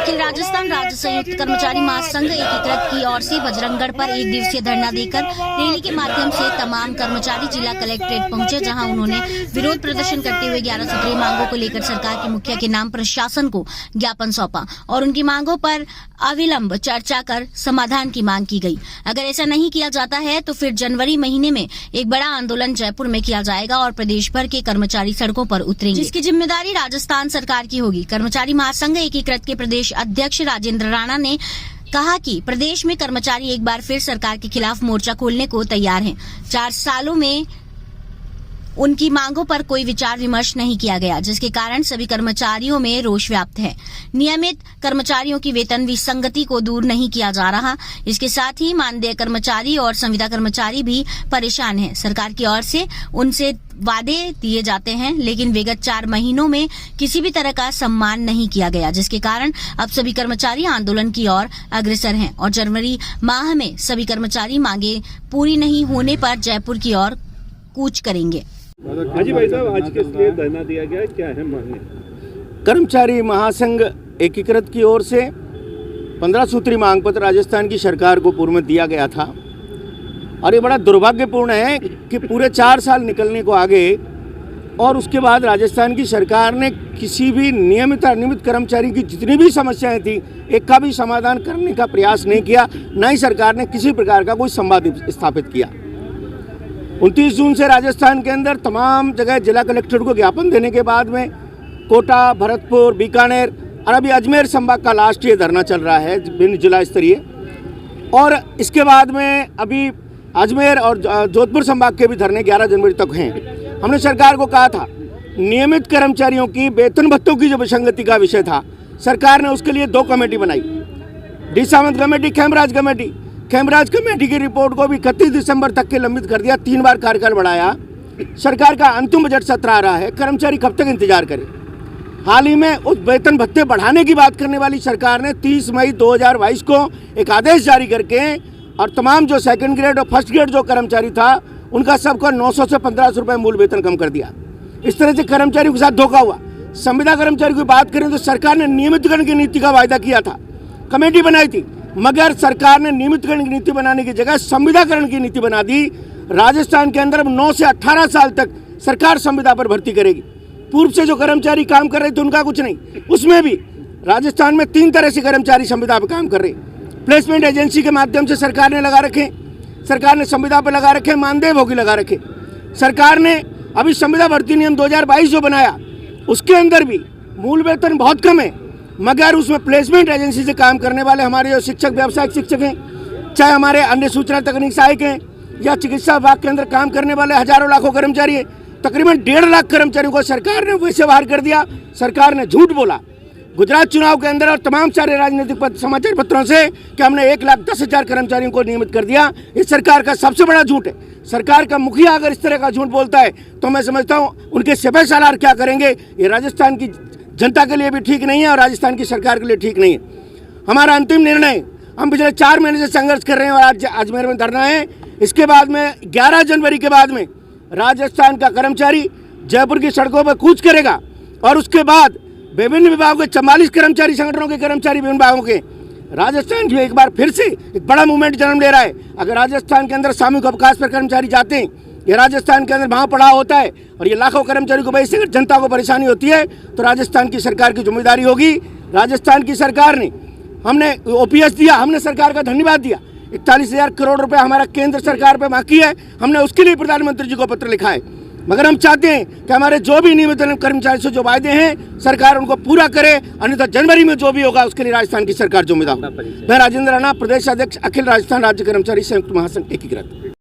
अखिल राजस्थान राज्य संयुक्त कर्मचारी महासंघ एकीकृत की ओर से बजरंगगढ़ पर एक दिवसीय धरना देकर रैली के माध्यम से तमाम कर्मचारी जिला कलेक्ट्रेट पहुंचे, जहां उन्होंने विरोध प्रदर्शन करते हुए 11 सूत्रीय मांगों को लेकर सरकार के मुखिया के नाम प्रशासन को ज्ञापन सौंपा और उनकी मांगों पर अविलंब चर्चा कर समाधान की मांग की गई। अगर ऐसा नहीं किया जाता है तो फिर जनवरी महीने में एक बड़ा आंदोलन जयपुर में किया जाएगा और प्रदेश भर के कर्मचारी सड़कों पर उतरेंगे, जिसकी जिम्मेदारी राजस्थान सरकार की होगी। कर्मचारी महासंघ एकीकृत के प्रदेश अध्यक्ष राजेंद्र राणा ने कहा कि प्रदेश में कर्मचारी एक बार फिर सरकार के खिलाफ मोर्चा खोलने को तैयार हैं। 4 सालों में उनकी मांगों पर कोई विचार विमर्श नहीं किया गया, जिसके कारण सभी कर्मचारियों में रोष व्याप्त है। नियमित कर्मचारियों की वेतन विसंगति को दूर नहीं किया जा रहा। इसके साथ ही मानदेय कर्मचारी और संविदा कर्मचारी भी परेशान हैं। सरकार की ओर से उनसे वादे दिए जाते हैं, लेकिन विगत 4 महीनों में किसी भी तरह का सम्मान नहीं किया गया, जिसके कारण अब सभी कर्मचारी आंदोलन की ओर अग्रसर हैं और जनवरी माह में सभी कर्मचारी मांगे पूरी नहीं होने पर जयपुर की ओर कूच करेंगे। हाजी भाई साहब, आज किस लिए धरना दिया गया है, क्या है मांगे? कर्मचारी महासंघ एकीकृत की ओर से 15 सूत्री मांग पत्र राजस्थान की सरकार को पूर्व में दिया गया था और ये बड़ा दुर्भाग्यपूर्ण है कि पूरे 4 साल निकलने को आगे और उसके बाद राजस्थान की सरकार ने किसी भी नियमित अनियमित कर्मचारी की जितनी भी समस्याएं थी एक का भी समाधान करने का प्रयास नहीं किया। न ही सरकार ने किसी प्रकार का कोई संवाद स्थापित किया। 29 जून से राजस्थान के अंदर तमाम जगह जिला कलेक्टर को ज्ञापन देने के बाद में कोटा, भरतपुर, बीकानेर और अभी अजमेर संभाग का लास्ट ये धरना चल रहा है बिन जिला स्तरीय, और इसके बाद में अभी अजमेर और जोधपुर संभाग के भी धरने 11 जनवरी तक हैं। हमने सरकार को कहा था नियमित कर्मचारियों की वेतन भत्तों की जो विसंगति का विषय था, सरकार ने उसके लिए 2 कमेटी बनाई, D Sawant committee, Khemraj committee. Khemraj committee की रिपोर्ट को भी 31 दिसंबर तक के लंबित कर दिया, 3 बार कार्यकाल बढ़ाया। सरकार का अंतिम बजट सत्र आ रहा है, कर्मचारी कब तक इंतजार करे। हाल ही में उस वेतन भत्ते बढ़ाने की बात करने वाली सरकार ने 30 मई 2022 को एक आदेश जारी करके और तमाम जो सेकंड ग्रेड और फर्स्ट ग्रेड जो कर्मचारी था उनका सबका 900 से 1500 रुपये मूल वेतन कम कर दिया। इस तरह से कर्मचारियों के साथ धोखा हुआ। संविदा कर्मचारी की बात करें तो सरकार ने नियमितकरण की नीति का वायदा किया था, कमेटी बनाई थी, मगर सरकार ने नियमितकरण की नीति बनाने की जगह संविदाकरण की नीति बना दी। राजस्थान के अंदर अब 9 से 18 साल तक सरकार संविदा पर भर्ती करेगी। पूर्व से जो कर्मचारी काम कर रहे थे उनका कुछ नहीं, उसमें भी राजस्थान में 3 तरह से कर्मचारी संविदा पर काम कर रहे। प्लेसमेंट एजेंसी के माध्यम से सरकार ने लगा रखे, सरकार ने संविदा पर लगा रखे, मानदेय भोगी लगा रखे। सरकार ने अभी संविदा भर्ती नियम 2022 जो बनाया उसके अंदर भी मूल वेतन बहुत कम है, मगर उसमें प्लेसमेंट एजेंसी से काम करने वाले हमारे जो शिक्षक, व्यावसायिक शिक्षक हैं, चाहे हमारे अन्य सूचना तकनीक सहायक हैं या चिकित्सा विभाग के अंदर काम करने वाले हजारों लाखों कर्मचारी हैं, तकरीबन 1.5 लाख कर्मचारियों को सरकार ने वैसे बाहर कर दिया। सरकार ने झूठ बोला गुजरात चुनाव के अंदर और तमाम सारे राजनीतिक समाचार पत्रों से कि हमने 1,10,000 कर्मचारियों को नियमित कर दिया। इस सरकार का सबसे बड़ा झूठ है। सरकार का मुखिया अगर इस तरह का झूठ बोलता है तो मैं समझता हूँ उनके सिपह सालार क्या करेंगे। ये राजस्थान की जनता के लिए भी ठीक नहीं है और राजस्थान की सरकार के लिए ठीक नहीं है। हमारा अंतिम निर्णय, हम पिछले 4 महीने से संघर्ष कर रहे हैं और आज अजमेर में धरना है। इसके बाद में 11 जनवरी के बाद में राजस्थान का कर्मचारी जयपुर की सड़कों पर कूच करेगा और उसके बाद विभिन्न विभागों के 44 कर्मचारी संगठनों के कर्मचारी विभिन्न विभागों के राजस्थान जो एक बार फिर से एक बड़ा मूवमेंट जन्म ले रहा है। अगर राजस्थान के अंदर सामूहिक अवकाश पर कर्मचारी जाते हैं, ये राजस्थान के अंदर वहाँ पड़ाव होता है और ये लाखों कर्मचारी को वैसे अगर जनता को परेशानी होती है तो राजस्थान की सरकार की जिम्मेदारी होगी। राजस्थान की सरकार ने, हमने ओपीएस दिया, हमने सरकार का धन्यवाद दिया। 41,000 करोड़ रुपए हमारा केंद्र सरकार पे बाकी है, हमने उसके लिए प्रधानमंत्री जी को पत्र लिखा है। मगर हम चाहते हैं कि हमारे जो भी नियमित कर्मचारी से जो वायदे हैं सरकार उनको पूरा करे, अन्यथा जनवरी में जो भी होगा उसके लिए राजस्थान की सरकार जिम्मेदार। मैं राजेंद्र राणा, प्रदेश अध्यक्ष, अखिल राजस्थान राज्य कर्मचारी संयुक्त महासंघ एकीकृत।